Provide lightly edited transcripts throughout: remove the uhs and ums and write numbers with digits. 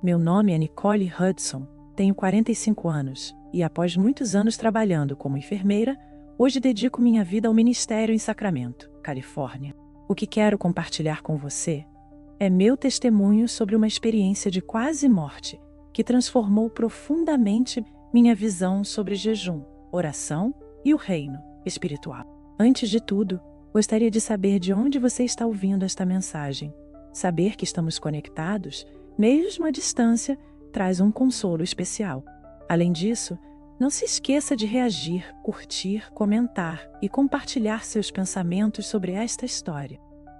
Meu nome é Nicole Hudson, tenho 45 anos e, após muitos anos trabalhando como enfermeira, hoje dedico minha vida ao ministério em Sacramento, Califórnia. O que quero compartilhar com você é meu testemunho sobre uma experiência de quase morte que transformou profundamente minha visão sobre jejum, oração e o reino espiritual. Antes de tudo, gostaria de saber de onde você está ouvindo esta mensagem. Saber que estamos conectados, mesmo à distância, traz um consolo especial. Além disso, não se esqueça de reagir, curtir, comentar e compartilhar seus pensamentos sobre esta história.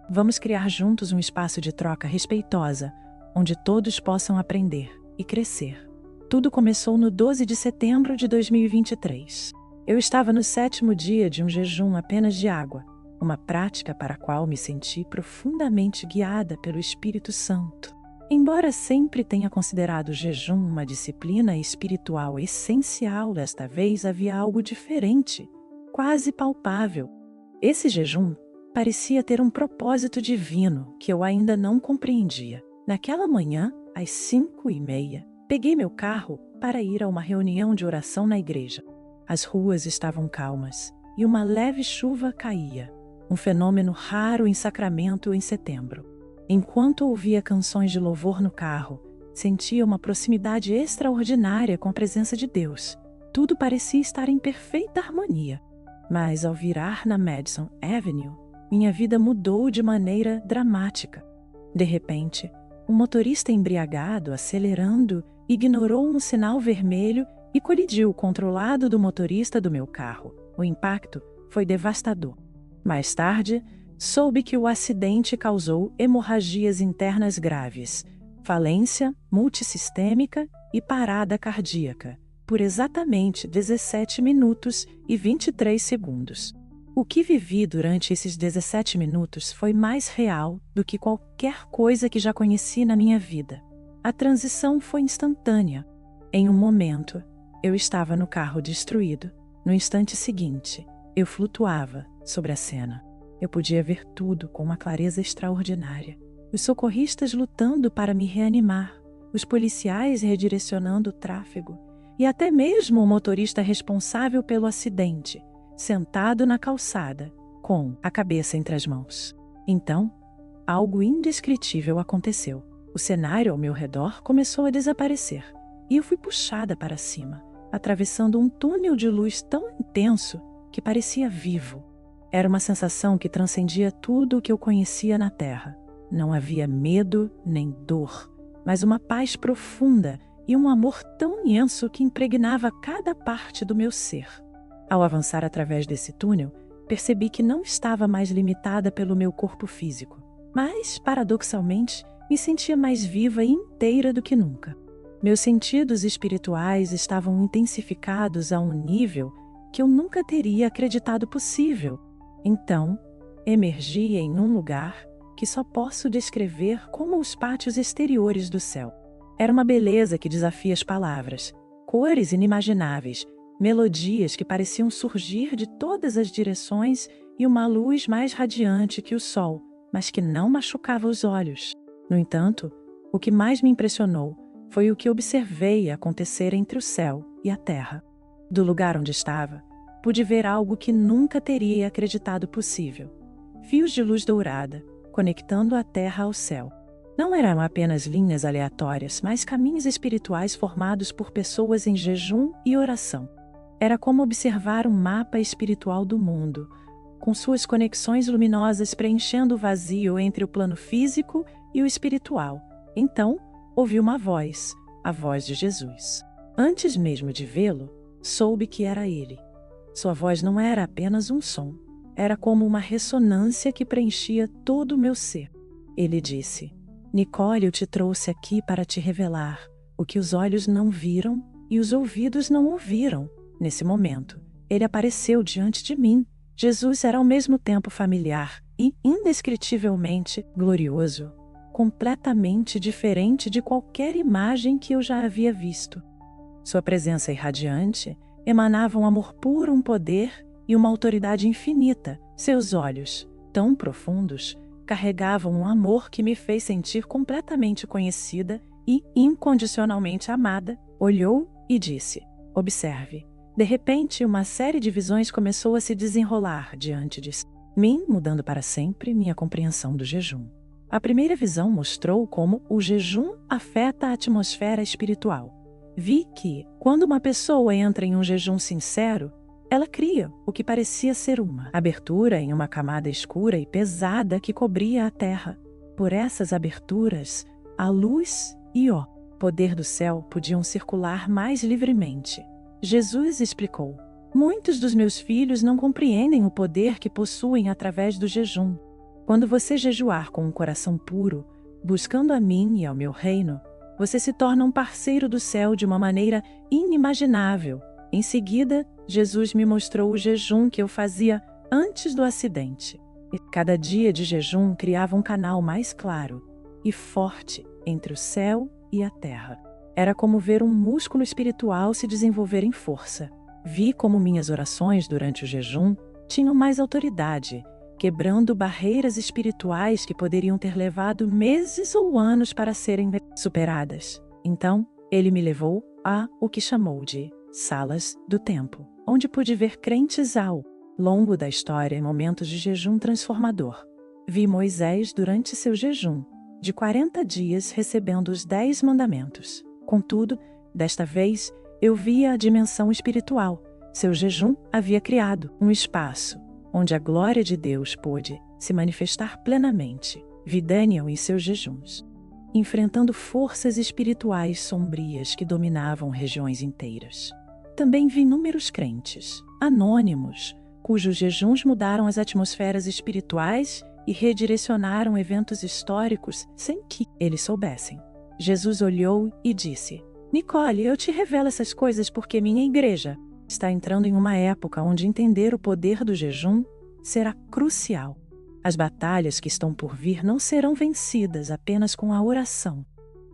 Vamos criar juntos um espaço de troca respeitosa, onde todos possam aprender e crescer. Tudo começou no 12 de setembro de 2023. Eu estava no 7º dia de um jejum apenas de água, uma prática para a qual me senti profundamente guiada pelo Espírito Santo. Embora sempre tenha considerado o jejum uma disciplina espiritual essencial, desta vez havia algo diferente, quase palpável. Esse jejum parecia ter um propósito divino que eu ainda não compreendia. Naquela manhã, às 5h30, peguei meu carro para ir a uma reunião de oração na igreja. As ruas estavam calmas e uma leve chuva caía, um fenômeno raro em Sacramento em setembro. Enquanto ouvia canções de louvor no carro, sentia uma proximidade extraordinária com a presença de Deus. Tudo parecia estar em perfeita harmonia. Mas ao virar na Madison Avenue, minha vida mudou de maneira dramática. De repente, um motorista embriagado, acelerando, ignorou um sinal vermelho e colidiu contra o lado do motorista do meu carro. O impacto foi devastador. Mais tarde, soube que o acidente causou hemorragias internas graves, falência multissistêmica e parada cardíaca, por exatamente 17 minutos e 23 segundos. O que vivi durante esses 17 minutos foi mais real do que qualquer coisa que já conheci na minha vida. A transição foi instantânea. Em um momento, eu estava no carro destruído. No instante seguinte, eu flutuava sobre a cena. Eu podia ver tudo com uma clareza extraordinária. Os socorristas lutando para me reanimar, os policiais redirecionando o tráfego e até mesmo o motorista responsável pelo acidente, sentado na calçada, com a cabeça entre as mãos. Então, algo indescritível aconteceu. O cenário ao meu redor começou a desaparecer e eu fui puxada para cima, atravessando um túnel de luz tão intenso que parecia vivo. Era uma sensação que transcendia tudo o que eu conhecia na Terra. Não havia medo nem dor, mas uma paz profunda e um amor tão imenso que impregnava cada parte do meu ser. Ao avançar através desse túnel, percebi que não estava mais limitada pelo meu corpo físico, mas, paradoxalmente, me sentia mais viva e inteira do que nunca. Meus sentidos espirituais estavam intensificados a um nível que eu nunca teria acreditado possível. Então, emergi em um lugar que só posso descrever como os pátios exteriores do céu. Era uma beleza que desafia as palavras, cores inimagináveis, melodias que pareciam surgir de todas as direções e uma luz mais radiante que o sol, mas que não machucava os olhos. No entanto, o que mais me impressionou foi o que observei acontecer entre o céu e a terra. Do lugar onde estava, pude ver algo que nunca teria acreditado possível. Fios de luz dourada, conectando a terra ao céu. Não eram apenas linhas aleatórias, mas caminhos espirituais formados por pessoas em jejum e oração. Era como observar um mapa espiritual do mundo, com suas conexões luminosas preenchendo o vazio entre o plano físico e o espiritual. Então, ouvi uma voz, a voz de Jesus. Antes mesmo de vê-lo, soube que era ele. Sua voz não era apenas um som, era como uma ressonância que preenchia todo o meu ser. Ele disse: Nicole, eu te trouxe aqui para te revelar o que os olhos não viram e os ouvidos não ouviram. Nesse momento, ele apareceu diante de mim. Jesus era ao mesmo tempo familiar e indescritivelmente glorioso, completamente diferente de qualquer imagem que eu já havia visto. Sua presença irradiante emanava um amor puro, um poder e uma autoridade infinita. Seus olhos, tão profundos, carregavam um amor que me fez sentir completamente conhecida e incondicionalmente amada, olhou e disse: observe. De repente, uma série de visões começou a se desenrolar diante de mim, mudando para sempre minha compreensão do jejum. A primeira visão mostrou como o jejum afeta a atmosfera espiritual. Vi que, quando uma pessoa entra em um jejum sincero, ela cria o que parecia ser uma abertura em uma camada escura e pesada que cobria a terra. Por essas aberturas, a luz e o poder do céu podiam circular mais livremente. Jesus explicou: muitos dos meus filhos não compreendem o poder que possuem através do jejum. Quando você jejuar com um coração puro, buscando a mim e ao meu reino, você se torna um parceiro do céu de uma maneira inimaginável. Em seguida, Jesus me mostrou o jejum que eu fazia antes do acidente. E cada dia de jejum criava um canal mais claro e forte entre o céu e a terra. Era como ver um músculo espiritual se desenvolver em força. Vi como minhas orações durante o jejum tinham mais autoridade, quebrando barreiras espirituais que poderiam ter levado meses ou anos para serem superadas. Então, ele me levou a o que chamou de salas do tempo, onde pude ver crentes ao longo da história em momentos de jejum transformador. Vi Moisés durante seu jejum de 40 dias recebendo os 10 mandamentos. Contudo, desta vez, eu via a dimensão espiritual. Seu jejum havia criado um espaço onde a glória de Deus pôde se manifestar plenamente. Vi Daniel em seus jejuns, enfrentando forças espirituais sombrias que dominavam regiões inteiras. Também vi inúmeros crentes, anônimos, cujos jejuns mudaram as atmosferas espirituais e redirecionaram eventos históricos sem que eles soubessem. Jesus olhou e disse: Nicole, eu te revelo essas coisas porque minha igreja está entrando em uma época onde entender o poder do jejum será crucial. As batalhas que estão por vir não serão vencidas apenas com a oração.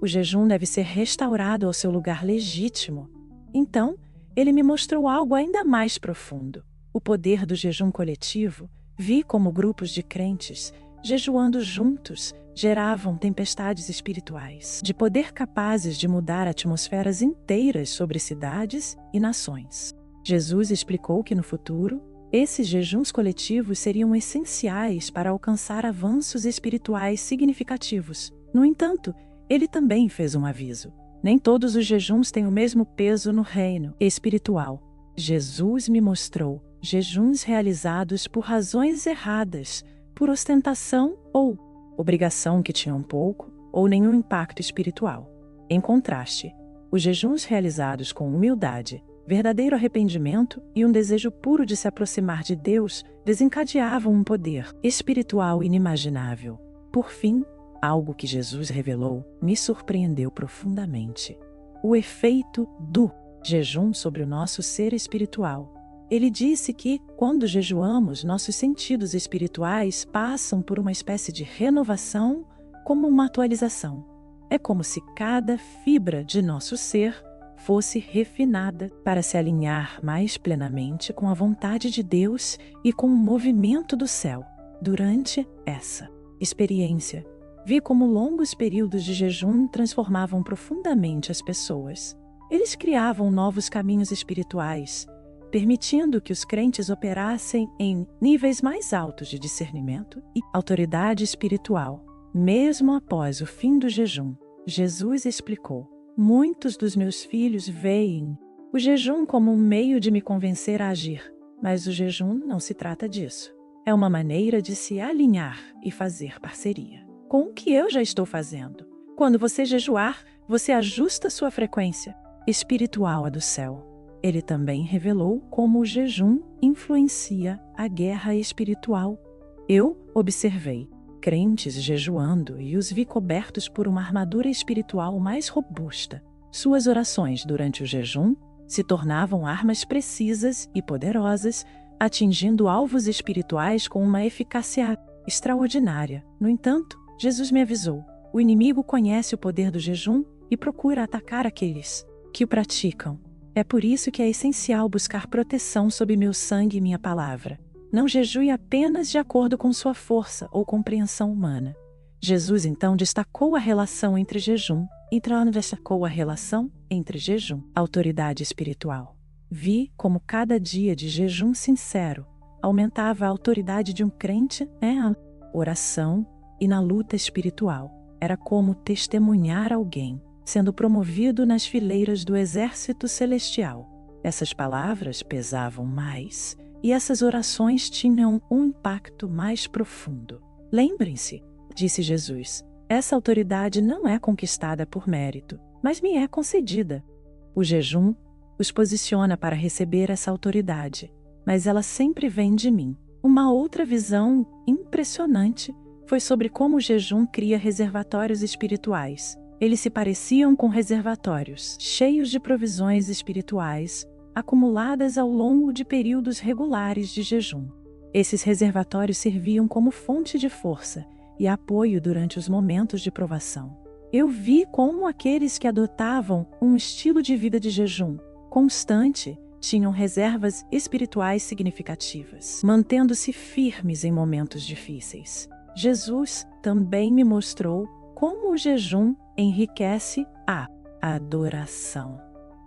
O jejum deve ser restaurado ao seu lugar legítimo. Então, ele me mostrou algo ainda mais profundo. O poder do jejum coletivo. Vi como grupos de crentes, jejuando juntos, geravam tempestades espirituais, de poder capazes de mudar atmosferas inteiras sobre cidades e nações. Jesus explicou que no futuro, esses jejuns coletivos seriam essenciais para alcançar avanços espirituais significativos. No entanto, ele também fez um aviso. Nem todos os jejuns têm o mesmo peso no reino espiritual. Jesus me mostrou jejuns realizados por razões erradas, por ostentação ou obrigação que tinham pouco ou nenhum impacto espiritual. Em contraste, os jejuns realizados com humildade, verdadeiro arrependimento e um desejo puro de se aproximar de Deus desencadeavam um poder espiritual inimaginável. Por fim, algo que Jesus revelou me surpreendeu profundamente: o efeito do jejum sobre o nosso ser espiritual. Ele disse que, quando jejuamos, nossos sentidos espirituais passam por uma espécie de renovação, como uma atualização. É como se cada fibra de nosso ser fosse refinada para se alinhar mais plenamente com a vontade de Deus e com o movimento do céu. Durante essa experiência, vi como longos períodos de jejum transformavam profundamente as pessoas. Eles criavam novos caminhos espirituais, permitindo que os crentes operassem em níveis mais altos de discernimento e autoridade espiritual. Mesmo após o fim do jejum, Jesus explicou: muitos dos meus filhos veem o jejum como um meio de me convencer a agir, mas o jejum não se trata disso. É uma maneira de se alinhar e fazer parceria com o que eu já estou fazendo. Quando você jejuar, você ajusta sua frequência espiritual à do céu. Ele também revelou como o jejum influencia a guerra espiritual. Eu observei crentes jejuando e os vi cobertos por uma armadura espiritual mais robusta. Suas orações durante o jejum se tornavam armas precisas e poderosas, atingindo alvos espirituais com uma eficácia extraordinária. No entanto, Jesus me avisou: o inimigo conhece o poder do jejum e procura atacar aqueles que o praticam. É por isso que é essencial buscar proteção sob meu sangue e minha palavra. Não jejue apenas de acordo com sua força ou compreensão humana. Jesus então destacou a relação entre jejum e destacou a relação entre jejum e autoridade espiritual. Vi como cada dia de jejum sincero aumentava a autoridade de um crente na oração e na luta espiritual. Era como testemunhar alguém sendo promovido nas fileiras do exército celestial. Essas palavras pesavam mais e essas orações tinham um impacto mais profundo. Lembrem-se, disse Jesus, essa autoridade não é conquistada por mérito, mas me é concedida. O jejum os posiciona para receber essa autoridade, mas ela sempre vem de mim. Uma outra visão impressionante foi sobre como o jejum cria reservatórios espirituais. Eles se pareciam com reservatórios cheios de provisões espirituais acumuladas ao longo de períodos regulares de jejum. Esses reservatórios serviam como fonte de força e apoio durante os momentos de provação. Eu vi como aqueles que adotavam um estilo de vida de jejum constante tinham reservas espirituais significativas, mantendo-se firmes em momentos difíceis. Jesus também me mostrou como o jejum enriquece a adoração.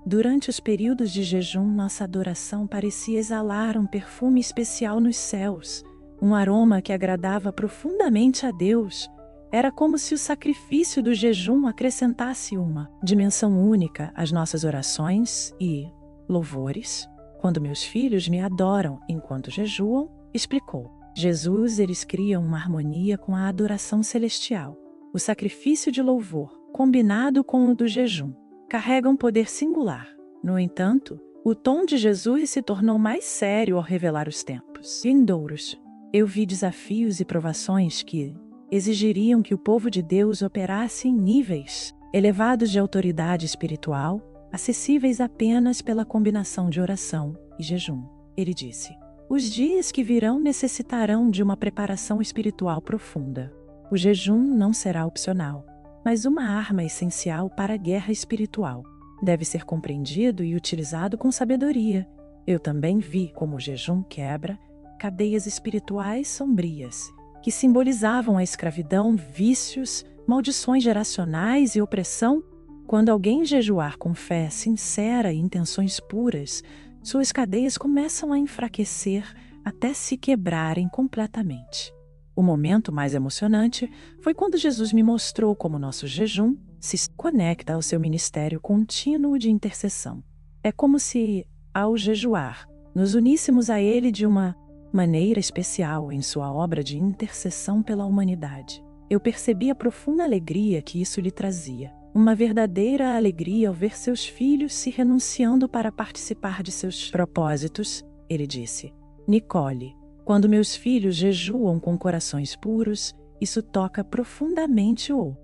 Durante os períodos de jejum, nossa adoração parecia exalar um perfume especial nos céus, um aroma que agradava profundamente a Deus. Era como se o sacrifício do jejum acrescentasse uma dimensão única às nossas orações e louvores. Quando meus filhos me adoram enquanto jejuam, explicou Jesus, eles criam uma harmonia com a adoração celestial. O sacrifício de louvor, combinado com o do jejum, carrega um poder singular. No entanto, o tom de Jesus se tornou mais sério ao revelar os tempos vindouros. Eu vi desafios e provações que exigiriam que o povo de Deus operasse em níveis elevados de autoridade espiritual, acessíveis apenas pela combinação de oração e jejum. Ele disse: os dias que virão necessitarão de uma preparação espiritual profunda. O jejum não será opcional, mas uma arma essencial para a guerra espiritual. Deve ser compreendido e utilizado com sabedoria. Eu também vi como o jejum quebra cadeias espirituais sombrias, que simbolizavam a escravidão, vícios, maldições geracionais e opressão. Quando alguém jejuar com fé sincera e intenções puras, suas cadeias começam a enfraquecer até se quebrarem completamente. O momento mais emocionante foi quando Jesus me mostrou como nosso jejum se conecta ao seu ministério contínuo de intercessão. É como se, ao jejuar, nos uníssemos a Ele de uma maneira especial em sua obra de intercessão pela humanidade. Eu percebi a profunda alegria que isso lhe trazia. Uma verdadeira alegria ao ver seus filhos se renunciando para participar de seus propósitos. Ele disse: Nicole, quando meus filhos jejuam com corações puros, isso toca profundamente o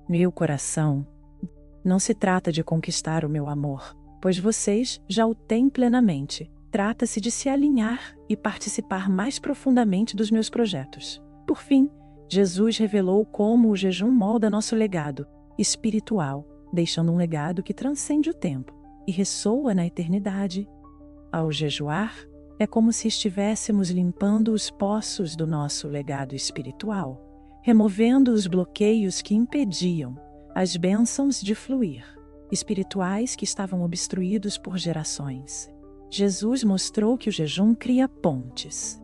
meu coração. Não se trata de conquistar o meu amor, pois vocês já o têm plenamente. Trata-se de se alinhar e participar mais profundamente dos meus projetos. Por fim, Jesus revelou como o jejum molda nosso legado espiritual, deixando um legado que transcende o tempo e ressoa na eternidade. Ao jejuar, é como se estivéssemos limpando os poços do nosso legado espiritual, removendo os bloqueios que impediam as bênçãos de fluir, espirituais que estavam obstruídos por gerações. Jesus mostrou que o jejum cria pontes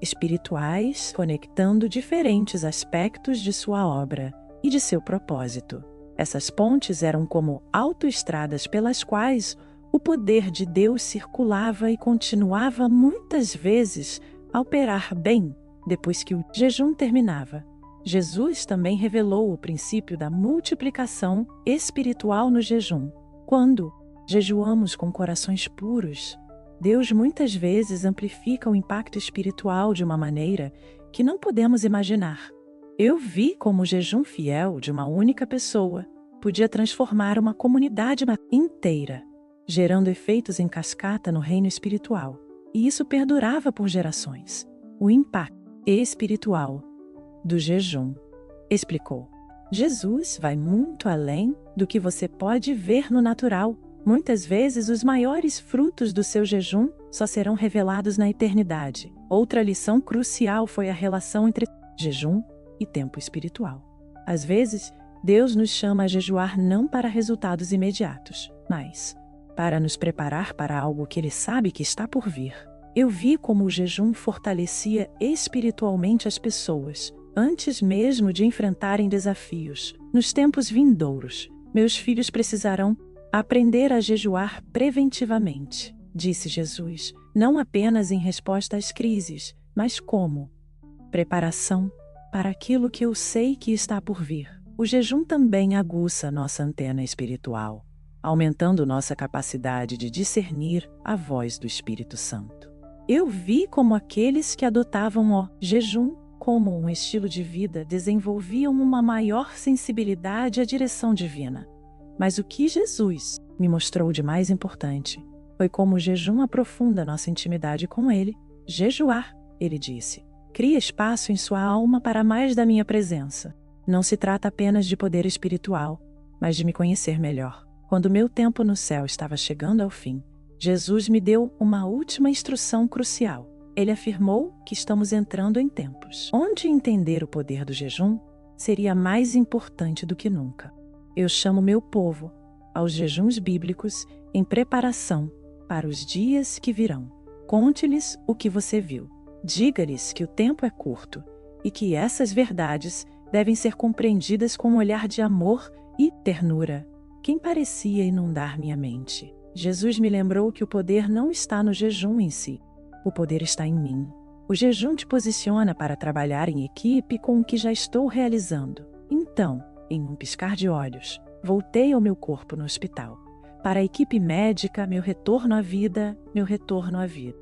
espirituais, conectando diferentes aspectos de sua obra e de seu propósito. Essas pontes eram como autoestradas pelas quais o poder de Deus circulava e continuava muitas vezes a operar bem depois que o jejum terminava. Jesus também revelou o princípio da multiplicação espiritual no jejum. Quando jejuamos com corações puros, Deus muitas vezes amplifica o impacto espiritual de uma maneira que não podemos imaginar. Eu vi como o jejum fiel de uma única pessoa podia transformar uma comunidade inteira, gerando efeitos em cascata no reino espiritual. E isso perdurava por gerações. O impacto espiritual do jejum, explicou. Jesus vai muito além do que você pode ver no natural. Muitas vezes, os maiores frutos do seu jejum só serão revelados na eternidade. Outra lição crucial foi a relação entre jejum e tempo espiritual. Às vezes, Deus nos chama a jejuar não para resultados imediatos, mas para nos preparar para algo que Ele sabe que está por vir. Eu vi como o jejum fortalecia espiritualmente as pessoas, antes mesmo de enfrentarem desafios. Nos tempos vindouros, meus filhos precisarão aprender a jejuar preventivamente, disse Jesus, não apenas em resposta às crises, mas como preparação para aquilo que eu sei que está por vir. O jejum também aguça nossa antena espiritual, aumentando nossa capacidade de discernir a voz do Espírito Santo. Eu vi como aqueles que adotavam o jejum como um estilo de vida desenvolviam uma maior sensibilidade à direção divina. Mas o que Jesus me mostrou de mais importante foi como o jejum aprofunda nossa intimidade com Ele. Jejuar, ele disse, cria espaço em sua alma para mais da minha presença. Não se trata apenas de poder espiritual, mas de me conhecer melhor. Quando meu tempo no céu estava chegando ao fim, Jesus me deu uma última instrução crucial. Ele afirmou que estamos entrando em tempos onde entender o poder do jejum seria mais importante do que nunca. Eu chamo meu povo aos jejuns bíblicos em preparação para os dias que virão. Conte-lhes o que você viu. Diga-lhes que o tempo é curto e que essas verdades devem ser compreendidas com um olhar de amor e ternura. Quem parecia inundar minha mente? Jesus me lembrou que o poder não está no jejum em si. O poder está em mim. O jejum te posiciona para trabalhar em equipe com o que já estou realizando. Então, em um piscar de olhos, voltei ao meu corpo no hospital. Para a equipe médica, meu retorno à vida.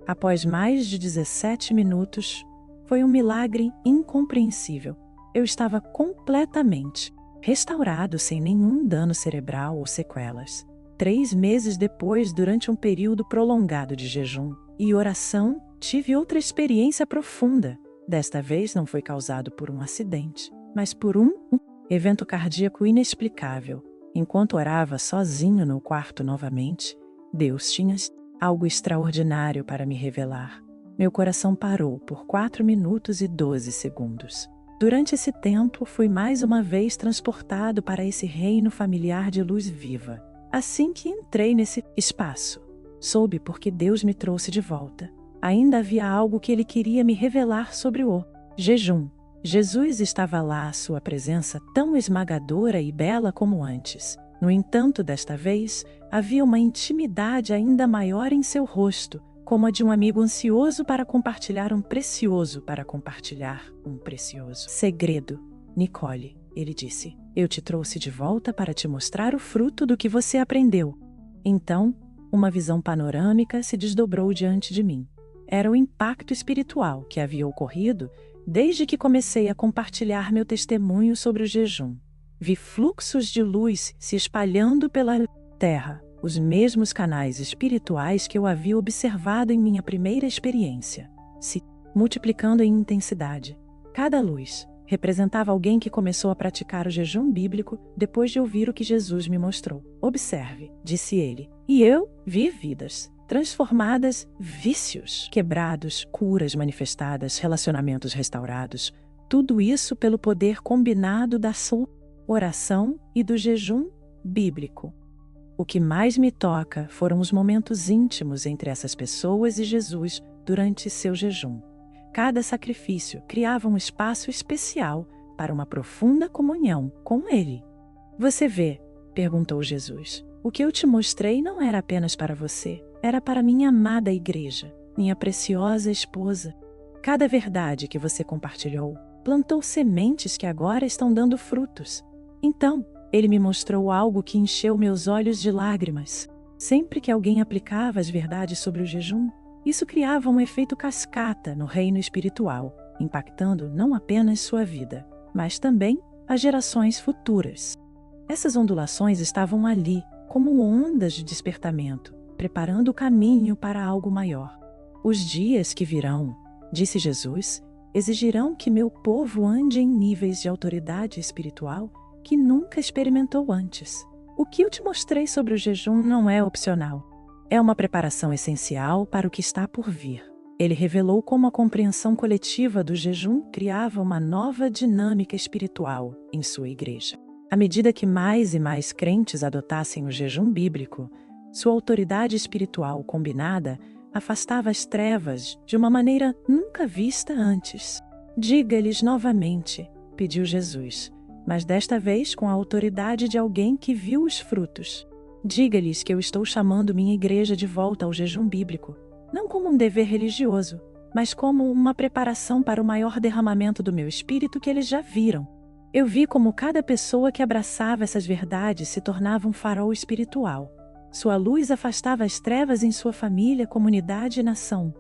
Após mais de 17 minutos, foi um milagre incompreensível. Eu estava completamente restaurado sem nenhum dano cerebral ou sequelas. 3 meses depois, durante um período prolongado de jejum e oração, tive outra experiência profunda. Desta vez não foi causado por um acidente, mas por um evento cardíaco inexplicável. Enquanto orava sozinho no quarto novamente, Deus tinha algo extraordinário para me revelar. Meu coração parou por 4 minutos e 12 segundos. Durante esse tempo, fui mais uma vez transportado para esse reino familiar de luz viva. Assim que entrei nesse espaço, soube por que Deus me trouxe de volta. Ainda havia algo que Ele queria me revelar sobre o jejum. Jesus estava lá, sua presença tão esmagadora e bela como antes. No entanto, desta vez, havia uma intimidade ainda maior em seu rosto, como a de um amigo ansioso para compartilhar um precioso segredo. Nicole, ele disse, eu te trouxe de volta para te mostrar o fruto do que você aprendeu. Então, uma visão panorâmica se desdobrou diante de mim. Era o impacto espiritual que havia ocorrido desde que comecei a compartilhar meu testemunho sobre o jejum. Vi fluxos de luz se espalhando pela terra, os mesmos canais espirituais que eu havia observado em minha primeira experiência, se multiplicando em intensidade. Cada luz representava alguém que começou a praticar o jejum bíblico depois de ouvir o que Jesus me mostrou. Observe, disse ele, e eu vi vidas transformadas, vícios quebrados, curas manifestadas, relacionamentos restaurados. Tudo isso pelo poder combinado da sua oração e do jejum bíblico. O que mais me toca foram os momentos íntimos entre essas pessoas e Jesus durante seu jejum. Cada sacrifício criava um espaço especial para uma profunda comunhão com Ele. Você vê, perguntou Jesus, o que eu te mostrei não era apenas para você, era para minha amada igreja, minha preciosa esposa. Cada verdade que você compartilhou plantou sementes que agora estão dando frutos. Então, Ele me mostrou algo que encheu meus olhos de lágrimas. Sempre que alguém aplicava as verdades sobre o jejum, isso criava um efeito cascata no reino espiritual, impactando não apenas sua vida, mas também as gerações futuras. Essas ondulações estavam ali, como ondas de despertamento, preparando o caminho para algo maior. Os dias que virão, disse Jesus, exigirão que meu povo ande em níveis de autoridade espiritual que nunca experimentou antes. O que eu te mostrei sobre o jejum não é opcional. É uma preparação essencial para o que está por vir. Ele revelou como a compreensão coletiva do jejum criava uma nova dinâmica espiritual em sua igreja. À medida que mais e mais crentes adotassem o jejum bíblico, sua autoridade espiritual combinada afastava as trevas de uma maneira nunca vista antes. Diga-lhes novamente, pediu Jesus, mas desta vez com a autoridade de alguém que viu os frutos. Diga-lhes que eu estou chamando minha igreja de volta ao jejum bíblico, não como um dever religioso, mas como uma preparação para o maior derramamento do meu espírito que eles já viram. Eu vi como cada pessoa que abraçava essas verdades se tornava um farol espiritual. Sua luz afastava as trevas em sua família, comunidade e nação.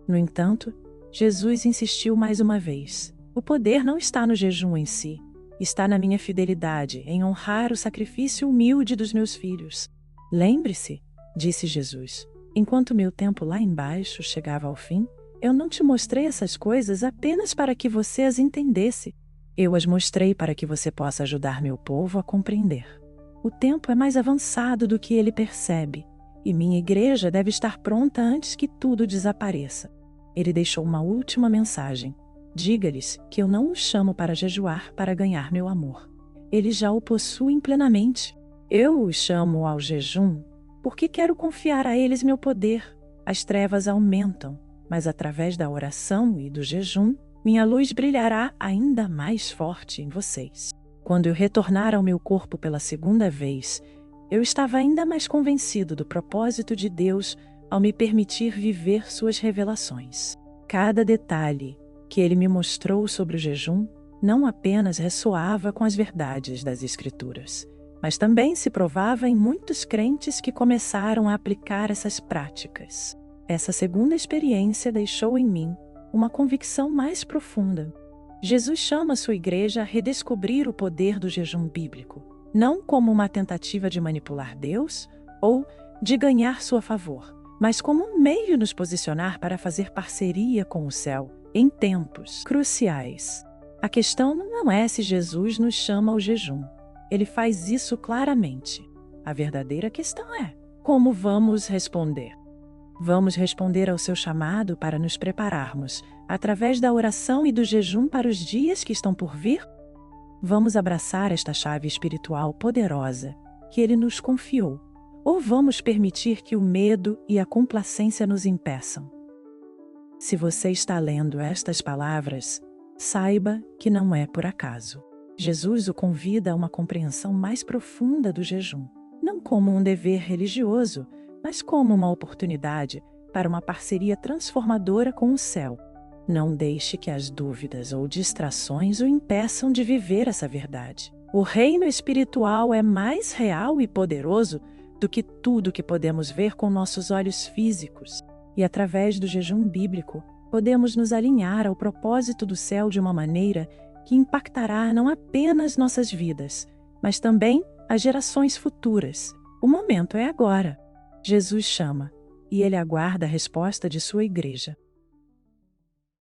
No entanto, Jesus insistiu mais uma vez. O poder não está no jejum em si. Está na minha fidelidade em honrar o sacrifício humilde dos meus filhos. Lembre-se, disse Jesus, enquanto meu tempo lá embaixo chegava ao fim, eu não te mostrei essas coisas apenas para que você as entendesse. Eu as mostrei para que você possa ajudar meu povo a compreender. O tempo é mais avançado do que ele percebe, e minha igreja deve estar pronta antes que tudo desapareça. Ele deixou uma última mensagem. Diga-lhes que eu não os chamo para jejuar para ganhar meu amor. Eles já o possuem plenamente. Eu os chamo ao jejum porque quero confiar a eles meu poder. As trevas aumentam, mas através da oração e do jejum, minha luz brilhará ainda mais forte em vocês. Quando eu retornar ao meu corpo pela segunda vez, eu estava ainda mais convencido do propósito de Deus ao me permitir viver suas revelações. Cada detalhe que ele me mostrou sobre o jejum não apenas ressoava com as verdades das Escrituras, mas também se provava em muitos crentes que começaram a aplicar essas práticas. Essa segunda experiência deixou em mim uma convicção mais profunda. Jesus chama sua igreja a redescobrir o poder do jejum bíblico, não como uma tentativa de manipular Deus ou de ganhar sua favor, mas como um meio de nos posicionar para fazer parceria com o céu em tempos cruciais. A questão não é se Jesus nos chama ao jejum. Ele faz isso claramente. A verdadeira questão é: como vamos responder? Vamos responder ao seu chamado para nos prepararmos, através da oração e do jejum para os dias que estão por vir? Vamos abraçar esta chave espiritual poderosa que ele nos confiou, ou vamos permitir que o medo e a complacência nos impeçam? Se você está lendo estas palavras, saiba que não é por acaso. Jesus o convida a uma compreensão mais profunda do jejum, não como um dever religioso, mas como uma oportunidade para uma parceria transformadora com o céu. Não deixe que as dúvidas ou distrações o impeçam de viver essa verdade. O reino espiritual é mais real e poderoso do que tudo que podemos ver com nossos olhos físicos. E através do jejum bíblico, podemos nos alinhar ao propósito do céu de uma maneira que impactará não apenas nossas vidas, mas também as gerações futuras. O momento é agora. Jesus chama, e ele aguarda a resposta de sua igreja.